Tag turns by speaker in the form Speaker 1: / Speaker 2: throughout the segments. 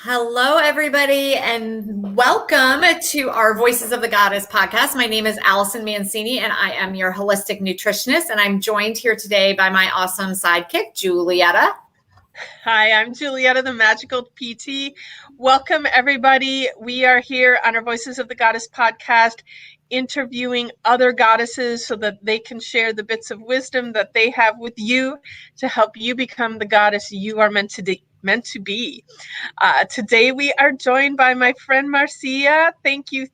Speaker 1: Hello, everybody, and welcome to our Voices of the Goddess podcast. My name is Allison Mancini, and I am your holistic nutritionist. And I'm joined here today by my awesome sidekick, Julietta.
Speaker 2: Hi, I'm Julietta, the Magical PT. Welcome, everybody. We are here on our Voices of the Goddess podcast, interviewing other goddesses so that they can share the bits of wisdom that they have with you to help you become the goddess you are meant to be. Today we are joined by my friend Marcia. Thank you.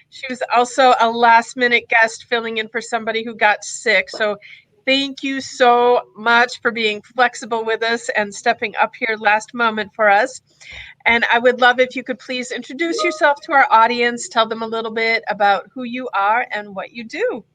Speaker 2: She was also a last-minute guest filling in for somebody who got sick. So thank you so much for being flexible with us and stepping up here last moment for us. And I would love if you could please introduce yourself to our audience, tell them a little bit about who you are and what you do.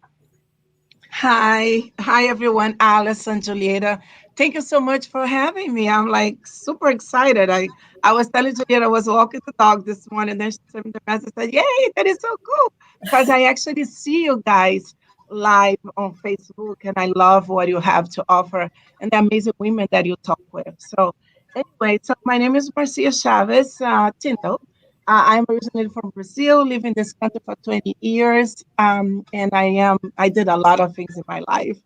Speaker 3: Hi everyone, Alice and Julieta. Thank you so much for having me. I'm like super excited. I was telling Julieta I was walking the dog this morning, then she sent me the message said, "Yay, that is so cool!" Because I actually see you guys live on Facebook, and I love what you have to offer and the amazing women that you talk with. So anyway, so my name is Marcia Chavez Tinto. I'm originally from Brazil, live in this country for 20 years, and I did a lot of things in my life,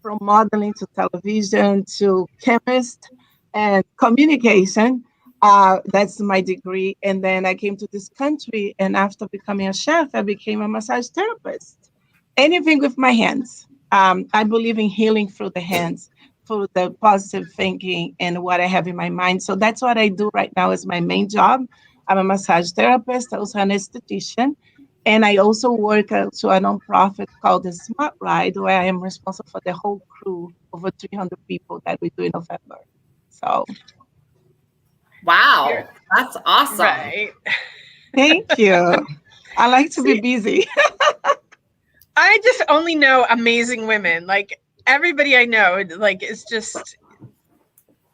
Speaker 3: from modeling to television to chemist and communication. That's my degree. And then I came to this country, and after becoming a chef, I became a massage therapist. Anything with my hands. I believe in healing through the hands, through the positive thinking and what I have in my mind. So that's what I do right now as my main job. I'm a massage therapist, also an esthetician, and I also work to a nonprofit called the Smart Ride, where I am responsible for the whole crew, over 300 people that we do in November. So,
Speaker 1: Wow, that's awesome.
Speaker 2: Right.
Speaker 3: thank you. I like to be busy.
Speaker 2: I just only know amazing women. Like everybody I know, like is just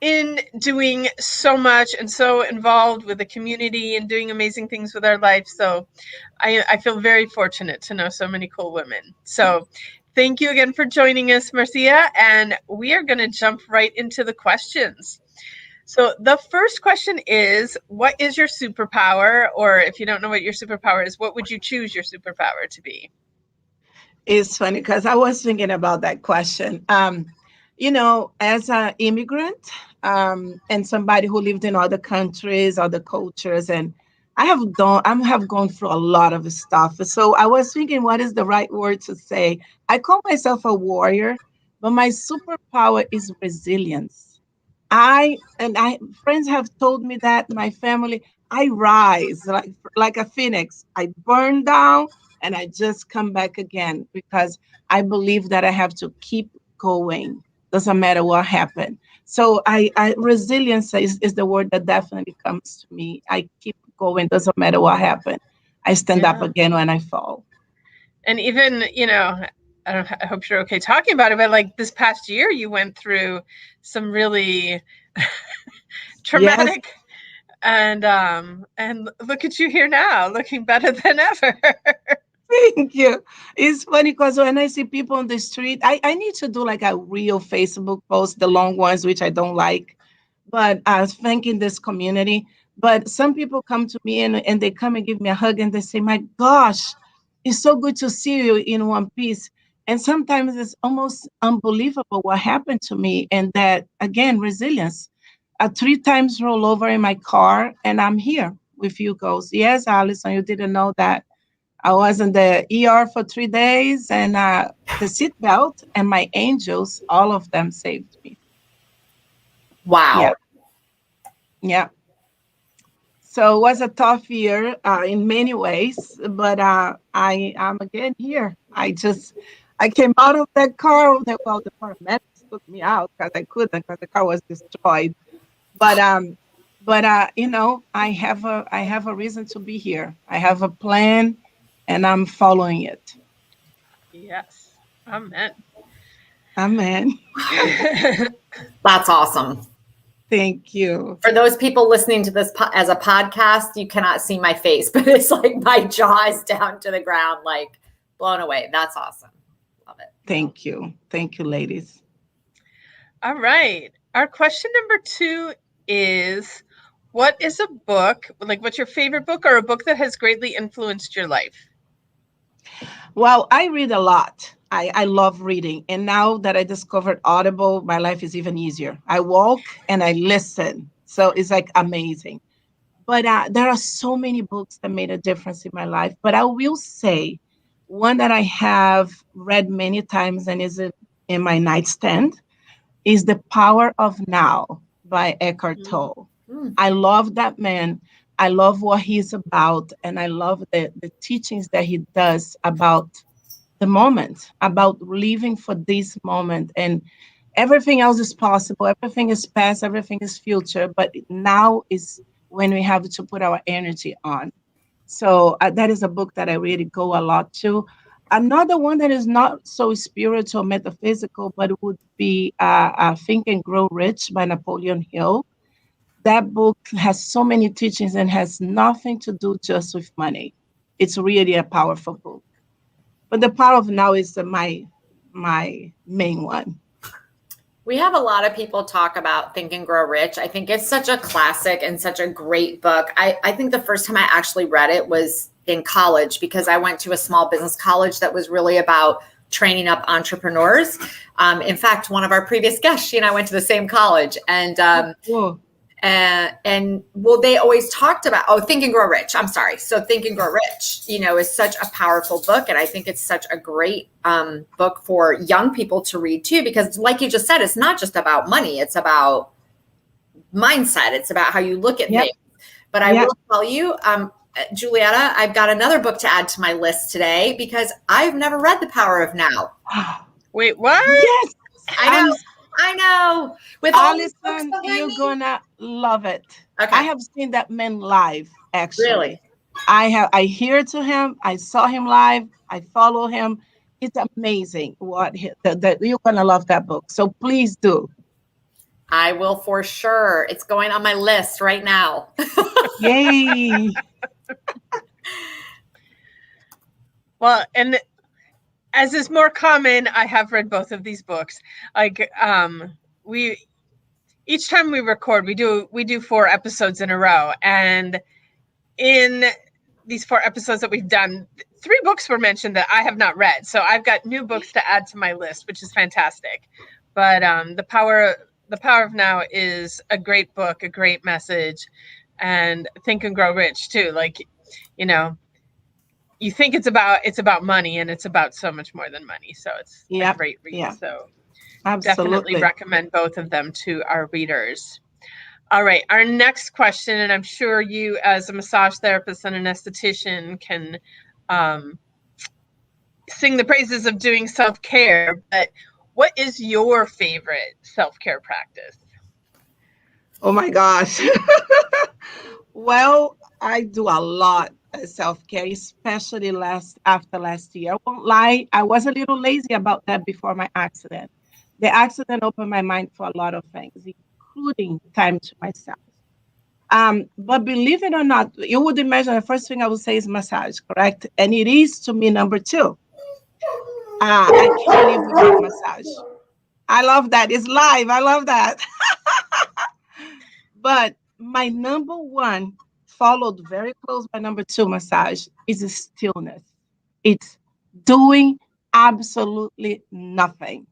Speaker 2: in doing so much and so involved with the community and doing amazing things with our life. So I feel very fortunate to know so many cool women. So thank you again for joining us, Marcia. And we are going to jump right into the questions. So the first question is, what is your superpower? Or if you don't know what your superpower is, what would you choose your superpower to be?
Speaker 3: It's funny because I was thinking about that question. As an immigrant and somebody who lived in other countries, other cultures, and I have gone through a lot of stuff. So I was thinking, what is the right word to say? I call myself a warrior, but my superpower is resilience. I friends have told me that my family, I rise like a phoenix. I burn down and I just come back again because I believe that I have to keep going. Doesn't matter what happened. So resilience is the word that definitely comes to me. I keep going. Doesn't matter what happened. I stand up again when I fall.
Speaker 2: And even, I hope you're okay talking about it, but like this past year, you went through some really traumatic, yes. And look at you here now, looking better than ever.
Speaker 3: Thank you. It's funny because when I see people on the street, I need to do like a real Facebook post, the long ones, which I don't like, but I was thanking this community. But some people come to me and they come and give me a hug and they say, "My gosh, it's so good to see you in one piece." And sometimes it's almost unbelievable what happened to me. And that, again, resilience. 3 times roll over in my car and I'm here with you girls. Yes, Alison, you didn't know that. I was in the ER for 3 days, and the seatbelt and my angels, all of them saved me.
Speaker 1: Wow.
Speaker 3: Yeah. Yeah. So it was a tough year in many ways, but I am again here. I came out of that car. The paramedics took me out because I couldn't because the car was destroyed. But I have a reason to be here. I have a plan, and I'm following it.
Speaker 2: Yes. Amen.
Speaker 3: Amen.
Speaker 1: That's awesome.
Speaker 3: Thank you.
Speaker 1: For those people listening to this as a podcast, you cannot see my face, but it's like my jaw is down to the ground, like blown away. That's awesome. Love it.
Speaker 3: Thank you. Thank you, ladies.
Speaker 2: All right. Our question number 2 is, What is a book, like what's your favorite book or a book that has greatly influenced your life?
Speaker 3: Well, I read a lot. I love reading. And now that I discovered Audible, my life is even easier. I walk and I listen. So it's like amazing. But there are so many books that made a difference in my life. But I will say one that I have read many times and is in my nightstand is The Power of Now by Eckhart Tolle.
Speaker 1: Mm.
Speaker 3: I love that man. I love what he's about. And I love the teachings that he does about the moment, about living for this moment. And everything else is possible. Everything is past, everything is future. But now is when we have to put our energy on. So that is a book that I really go a lot to. Another one that is not so spiritual, metaphysical, but it would be Think and Grow Rich by Napoleon Hill. That book has so many teachings and has nothing to do just with money. It's really a powerful book. But The Power of Now is my main one.
Speaker 1: We have a lot of people talk about Think and Grow Rich. I think it's such a classic and such a great book. I think the first time I actually read it was in college because I went to a small business college that was really about training up entrepreneurs. In fact, one of our previous guests, she and I went to the same college.
Speaker 3: Whoa.
Speaker 1: And well, they always talked about, Think and Grow Rich. I'm sorry. So Think and Grow Rich, is such a powerful book. And I think it's such a great book for young people to read too, because like you just said, it's not just about money. It's about mindset. It's about how you look at things. But I will tell you, Julietta, I've got another book to add to my list today because I've never read The Power of Now.
Speaker 2: Wait, what?
Speaker 3: Yes.
Speaker 1: I know. With
Speaker 3: Allison, you're gonna love it.
Speaker 1: Okay.
Speaker 3: I have seen that man live, actually.
Speaker 1: Really?
Speaker 3: I hear to him. I saw him live. I follow him. It's amazing that you're gonna love that book. So please do.
Speaker 1: I will for sure. It's going on my list right now.
Speaker 3: Yay.
Speaker 2: Well, and as is more common, I have read both of these books. Like we each time we record, we do 4 episodes in a row, and in these 4 episodes that we've done, 3 books were mentioned that I have not read. So I've got new books to add to my list, which is fantastic. But The Power of Now is a great book, a great message, and Think and Grow Rich too. Like, you think it's about money, and it's about so much more than money. So it's a great read.
Speaker 3: Yeah.
Speaker 2: So
Speaker 3: Absolutely.
Speaker 2: definitely recommend both of them to our readers. All right, our next question, and I'm sure you as a massage therapist and an esthetician can sing the praises of doing self-care, but what is your favorite self-care practice?
Speaker 3: Oh my gosh. Well, I do a lot of self-care, especially after last year. I won't lie, I was a little lazy about that before my accident. The accident opened my mind for a lot of things, including time to myself. But believe it or not, you would imagine the first thing I would say is massage, correct? And it is to me number 2. I can't live without massage. I love that. It's live. I love that. But my number 1, followed very close by number 2, massage, is a stillness. It's doing absolutely nothing.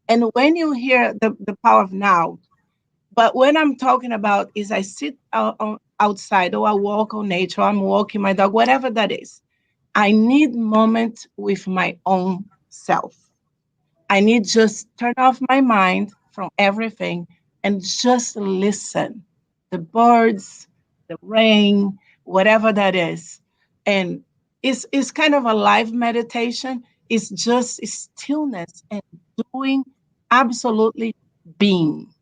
Speaker 3: And when you hear the power of now, but when I'm talking about is I sit outside or I walk on nature, I'm walking my dog, whatever that is. I need moments with my own self. I need just turn off my mind from everything and just listen. The birds, the rain, whatever that is. And it's kind of a live meditation. It's just stillness and doing absolutely being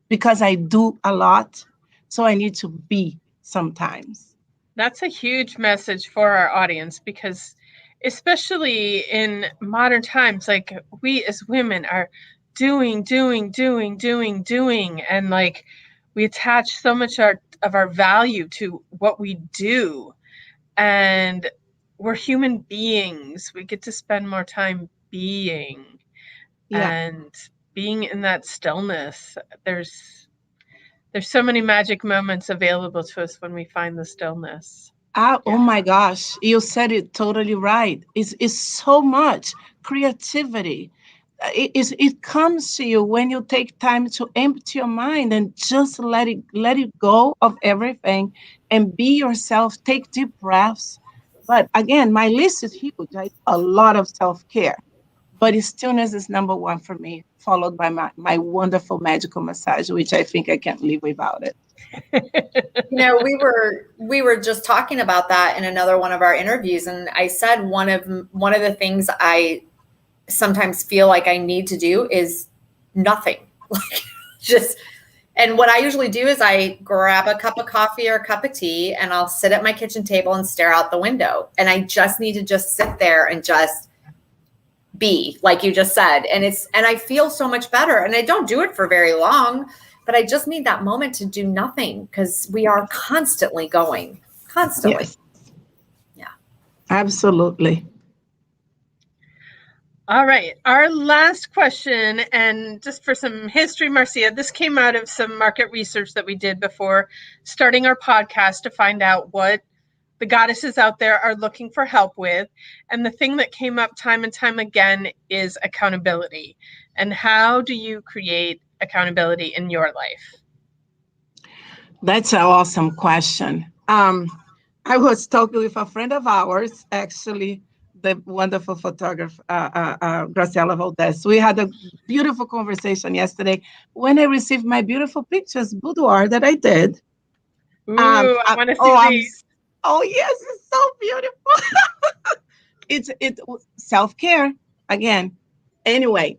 Speaker 3: because I do a lot. So I need to be sometimes.
Speaker 2: That's a huge message for our audience because especially in modern times, like we as women are doing, and like we attach so much of our value to what we do. And we're human beings. We get to spend more time being and being in that stillness. There's There's so many magic moments available to us when we find the stillness.
Speaker 3: Oh my gosh, you said it totally right. It's so much creativity. It comes to you when you take time to empty your mind and just let it go of everything and be yourself. Take deep breaths. But again, my list is huge. I do a lot of self-care, but stillness is number one for me, followed by my wonderful magical massage, which I think I can't live without it.
Speaker 1: We were just talking about that in another one of our interviews, and I said one of the things I sometimes feel like I need to do is nothing. Like just, and what I usually do is I grab a cup of coffee or a cup of tea and I'll sit at my kitchen table and stare out the window. And I just need to just sit there and just be, like you just said. And I feel so much better. And I don't do it for very long, but I just need that moment to do nothing because we are constantly going, constantly.
Speaker 3: Yes.
Speaker 1: Yeah.
Speaker 3: Absolutely.
Speaker 2: All right. Our last question, and just for some history, Marcia, this came out of some market research that we did before starting our podcast to find out what the goddesses out there are looking for help with. And the thing that came up time and time again is accountability. And how do you create accountability in your life?
Speaker 3: That's an awesome question. I was talking with a friend of ours, actually, the wonderful photographer, Graciela Valdez. We had a beautiful conversation yesterday when I received my beautiful pictures boudoir that I did.
Speaker 2: Ooh, I want to see these.
Speaker 3: Oh, yes, it's so beautiful. It's self-care again. Anyway,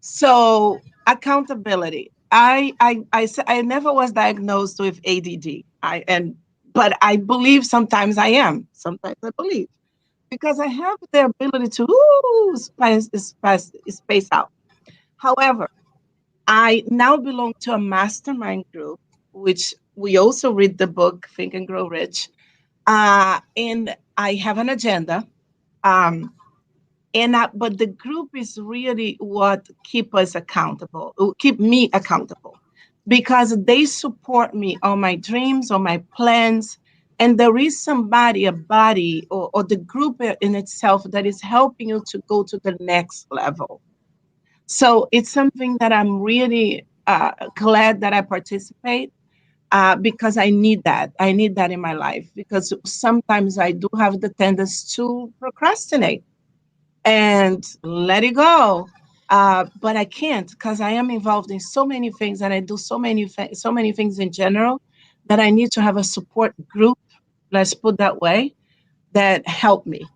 Speaker 3: so accountability. I never was diagnosed with ADD. But I believe sometimes I am. Sometimes I believe because I have the ability to space out. However, I now belong to a mastermind group, which we also read the book Think and Grow Rich. And I have an agenda. But the group is really what keep me accountable, because they support me on my dreams, on my plans, and there is somebody, a body, or the group in itself that is helping you to go to the next level. So it's something that I'm really glad that I participate. Because I need that. I need that in my life because sometimes I do have the tendency to procrastinate and let it go. But I can't because I am involved in so many things and I do so many things in general that I need to have a support group, let's put that way, that help me.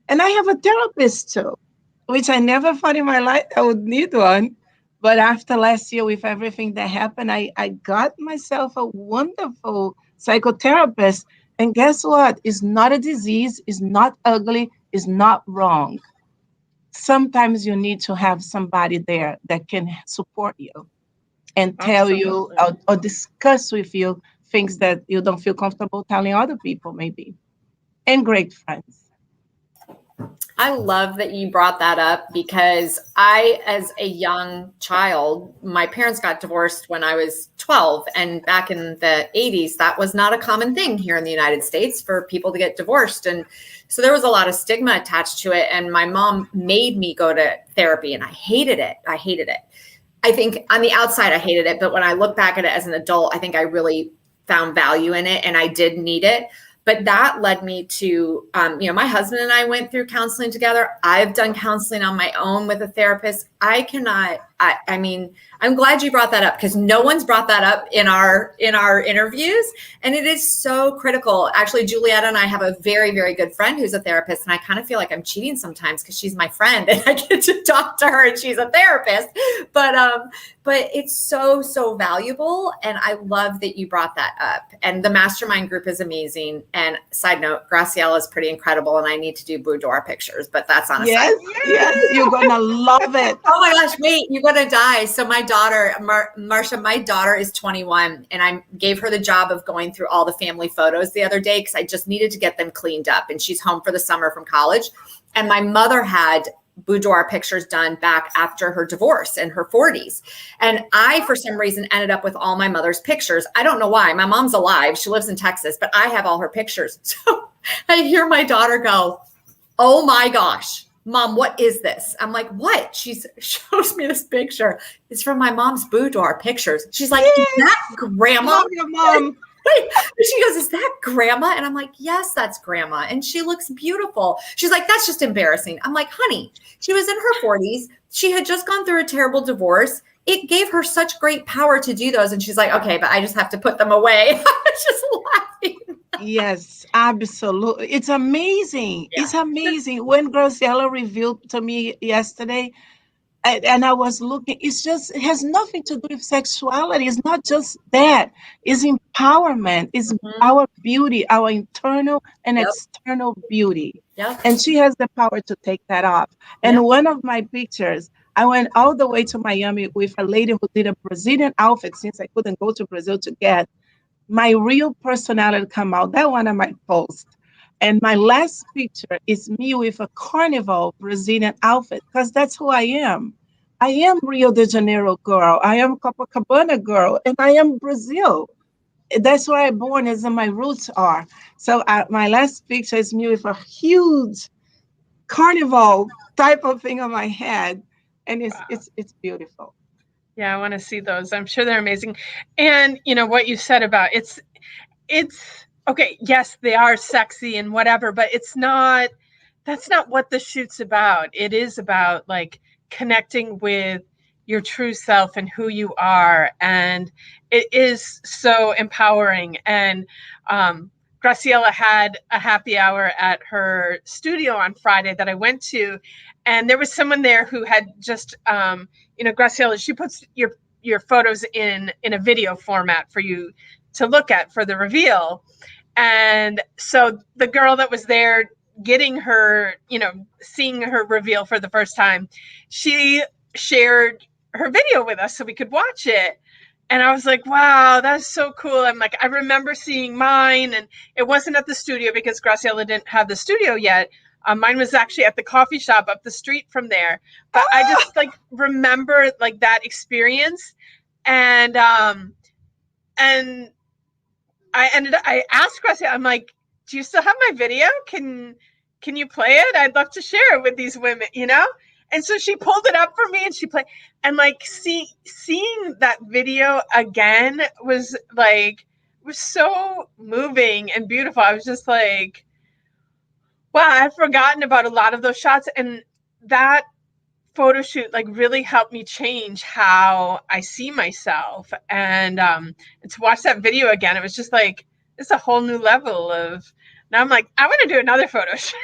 Speaker 3: And I have a therapist too, which I never thought in my life I would need one. But after last year, with everything that happened, I got myself a wonderful psychotherapist. And guess what? It's not a disease, it's not ugly, it's not wrong. Sometimes you need to have somebody there that can support you and tell you or discuss with you things that you don't feel comfortable telling other people, maybe. And great friends.
Speaker 1: I love that you brought that up because I, as a young child, my parents got divorced when I was 12. And back in the 80s, that was not a common thing here in the United States for people to get divorced. And so there was a lot of stigma attached to it. And my mom made me go to therapy and I hated it. I think on the outside, I hated it. But when I look back at it as an adult, I think I really found value in it and I did need it. But that led me to, my husband and I went through counseling together. I've done counseling on my own with a therapist. I'm glad you brought that up because no one's brought that up in our interviews. And it is so critical. Actually, Julietta and I have a very, very good friend who's a therapist. And I kind of feel like I'm cheating sometimes because she's my friend and I get to talk to her and she's a therapist. But it's so, so valuable. And I love that you brought that up. And the mastermind group is amazing. And side note, Graciela is pretty incredible. And I need to do boudoir pictures, but that's on a side.
Speaker 3: Yes, you're going to love it.
Speaker 1: Oh my gosh, wait, you're going to die. So my daughter, Marcia, my daughter is 21 and I gave her the job of going through all the family photos the other day because I just needed to get them cleaned up. And she's home for the summer from college. And my mother had boudoir pictures done back after her divorce in her 40s. And I, for some reason, ended up with all my mother's pictures. I don't know why. My mom's alive. She lives in Texas, but I have all her pictures. So I hear my daughter go, "Oh my gosh, Mom, what is this?" I'm like, "What?" She shows me this picture. It's from my mom's boudoir pictures. She's like, "Is that Grandma?"
Speaker 3: Love your mom.
Speaker 1: She goes, "Is that Grandma?" And I'm like, "Yes, that's Grandma. And she looks beautiful." She's like, "That's just embarrassing." I'm like, "Honey, she was in her 40s. She had just gone through a terrible divorce. It gave her such great power to do those." And she's like, "Okay, but I just have to put them away." I was just laughing.
Speaker 3: Yes, absolutely. It's amazing.
Speaker 1: Yeah.
Speaker 3: It's amazing. When Graciela revealed to me yesterday, and I was looking, it has nothing to do with sexuality. It's not just that. It's empowerment. It's our beauty, our internal and
Speaker 1: Yep.
Speaker 3: external beauty.
Speaker 1: Yep.
Speaker 3: And she has the power to take that off. And
Speaker 1: Yep.
Speaker 3: one of my pictures, I went all the way to Miami with a lady who did a Brazilian outfit since I couldn't go to Brazil to get my real personality come out. That one I might post. And my last picture is me with a carnival Brazilian outfit because that's who I am. I am Rio de Janeiro girl. I am Copacabana girl, and I am Brazil. That's where I'm born, as my roots are. So my last picture is me with a huge carnival type of thing on my head, and it's beautiful.
Speaker 2: Yeah, I want to see those. I'm sure they're amazing. And what you said about it's okay, yes, they are sexy and whatever, but that's not what the shoot's about. It is about like connecting with your true self and who you are. And it is so empowering. And Graciela had a happy hour at her studio on Friday that I went to. And there was someone there who had just, Graciela, she puts your photos in a video format for you to look at for the reveal. And so the girl that was there getting her, seeing her reveal for the first time, she shared her video with us so we could watch it. And I was like, wow, that's so cool. I'm like, I remember seeing mine, and it wasn't at the studio because Graciela didn't have the studio yet. Mine was actually at the coffee shop up the street from there. But I just remember that experience. And I asked Graciela, I'm like, "Do you still have my video? Can you play it? I'd love to share it with these women, And so she pulled it up for me and she played, and seeing that video again was so moving and beautiful. I was just like, wow, I've forgotten about a lot of those shots, and that photo shoot really helped me change how I see myself. And to watch that video again, it was just it's a whole new level of, now I'm like, I want to do another photo shoot.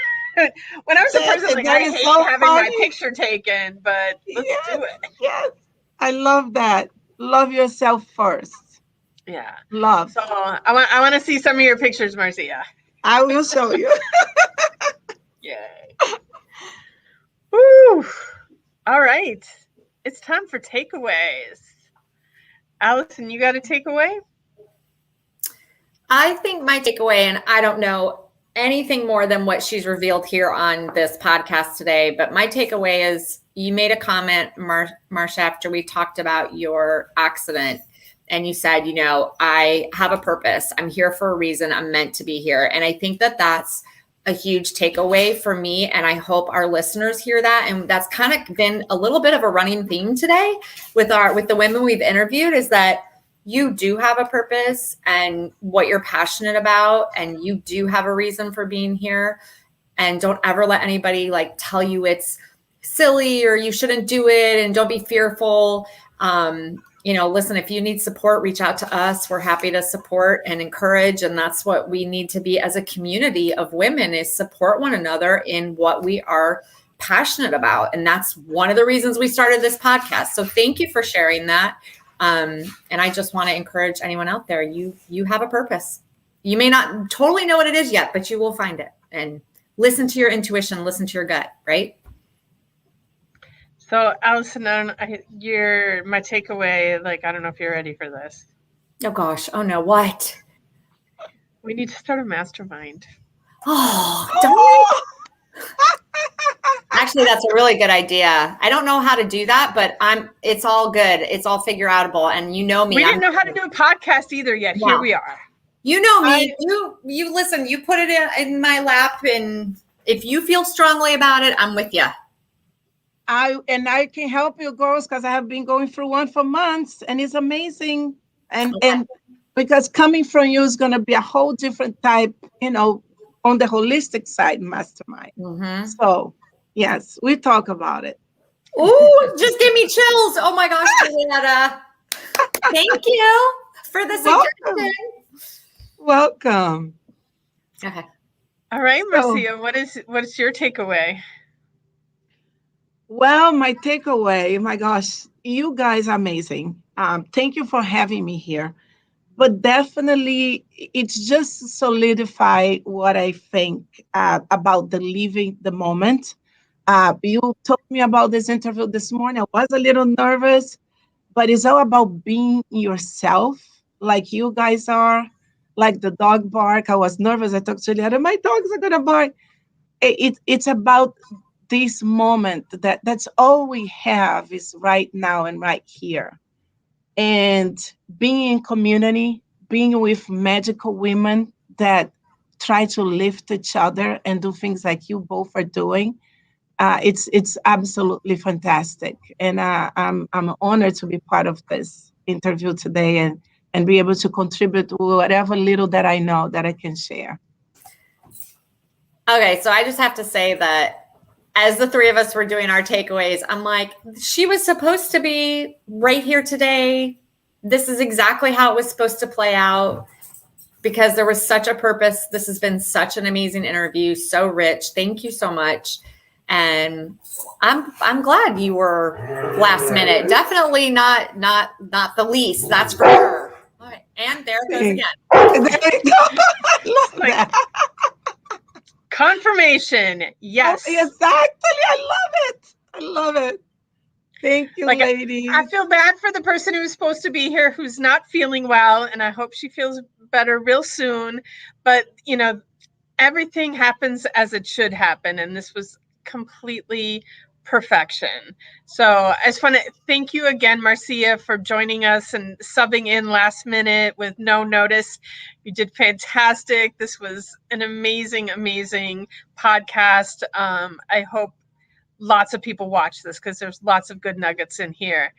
Speaker 2: When I was a person, I hate so having my picture taken, but let's do it.
Speaker 3: Yes, I love that. Love yourself first.
Speaker 2: Yeah.
Speaker 3: Love.
Speaker 2: So I want to see some of your pictures, Marcia.
Speaker 3: I will show you.
Speaker 2: Yay. Woo. All right. It's time for takeaways. Allison, you got a takeaway?
Speaker 1: I think my takeaway, and I don't know anything more than what she's revealed here on this podcast today, but my takeaway is you made a comment, Marcia, after we talked about your accident, and you said, I have a purpose. I'm here for a reason. I'm meant to be here. And I think that that's a huge takeaway for me. And I hope our listeners hear that. And that's kind of been a little bit of a running theme today with the women we've interviewed, is that you do have a purpose and what you're passionate about, and you do have a reason for being here. And don't ever let anybody tell you it's silly or you shouldn't do it, and don't be fearful. Listen, if you need support, reach out to us. We're happy to support and encourage. And that's what we need to be as a community of women, is support one another in what we are passionate about. And that's one of the reasons we started this podcast. So thank you for sharing that. And I just want to encourage anyone out there, you have a purpose. You may not totally know what it is yet, but you will find it. And listen to your intuition, listen to your gut, right?
Speaker 2: So, Allison, you're my takeaway. I don't know if you're ready for this.
Speaker 1: Oh gosh. Oh no. What?
Speaker 2: We need to start a mastermind.
Speaker 1: Oh, don't we? Actually, Actually, that's a really good idea. I don't know how to do that, but it's all good. It's all figure outable. And you know me.
Speaker 2: We didn't know how to do a podcast either yet.
Speaker 1: No.
Speaker 2: Here we are.
Speaker 1: You know me. You listen, you put it in my lap, and if you feel strongly about it, I'm with you.
Speaker 3: I can help you girls because I have been going through one for months and it's amazing. And because coming from you is going to be a whole different type, on the holistic side mastermind.
Speaker 1: Mm-hmm.
Speaker 3: So yes, we talk about it.
Speaker 1: Ooh, just give me chills. Oh my gosh, Julietta. Thank you for the suggestion.
Speaker 3: Welcome.
Speaker 1: Okay.
Speaker 2: All right, Marcia, what is your takeaway?
Speaker 3: Well, my takeaway, my gosh, you guys are amazing. Thank you for having me here. But definitely, it's just solidify what I think about the living the moment. You told me about this interview this morning. I was a little nervous, but it's all about being yourself, like you guys are. Like the dog bark, I was nervous. I talked to Julietta, my dogs are gonna bark. It's about this moment that's all we have is right now and right here. And being in community, being with magical women that try to lift each other and do things like you both are doing, it's absolutely fantastic. And I'm honored to be part of this interview today and be able to contribute whatever little that I know that I can share.
Speaker 1: Okay, so I just have to say that as the three of us were doing our takeaways, I'm like, she was supposed to be right here today. This is exactly how it was supposed to play out because there was such a purpose. This has been such an amazing interview, so rich. Thank you so much. And I'm glad you were last minute. Definitely not the least. That's for sure. All right. And there it goes again.
Speaker 3: There you go. I love that.
Speaker 2: Confirmation. Yes.
Speaker 3: Oh, exactly. I love it. Thank you, ladies.
Speaker 2: I feel bad for the person who's supposed to be here who's not feeling well, and I hope she feels better real soon. But, everything happens as it should happen, and this was completely perfection. So I just want to thank you again, Marcia, for joining us and subbing in last minute with no notice. You did fantastic. This was an amazing, amazing podcast. I hope lots of people watch this because there's lots of good nuggets in here.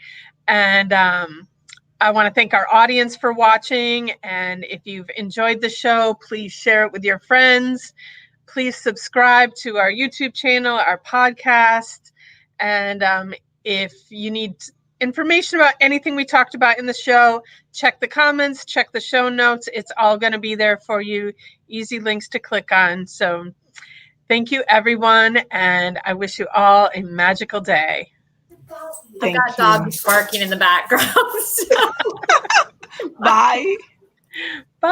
Speaker 2: And I want to thank our audience for watching. And if you've enjoyed the show, please share it with your friends. Please subscribe to our YouTube channel, our podcast. And if you need information about anything we talked about in the show, check the comments, check the show notes. It's all going to be there for you. Easy links to click on. So thank you, everyone. And I wish you all a magical day.
Speaker 1: I've got dogs barking in the background.
Speaker 3: Bye.
Speaker 2: Bye.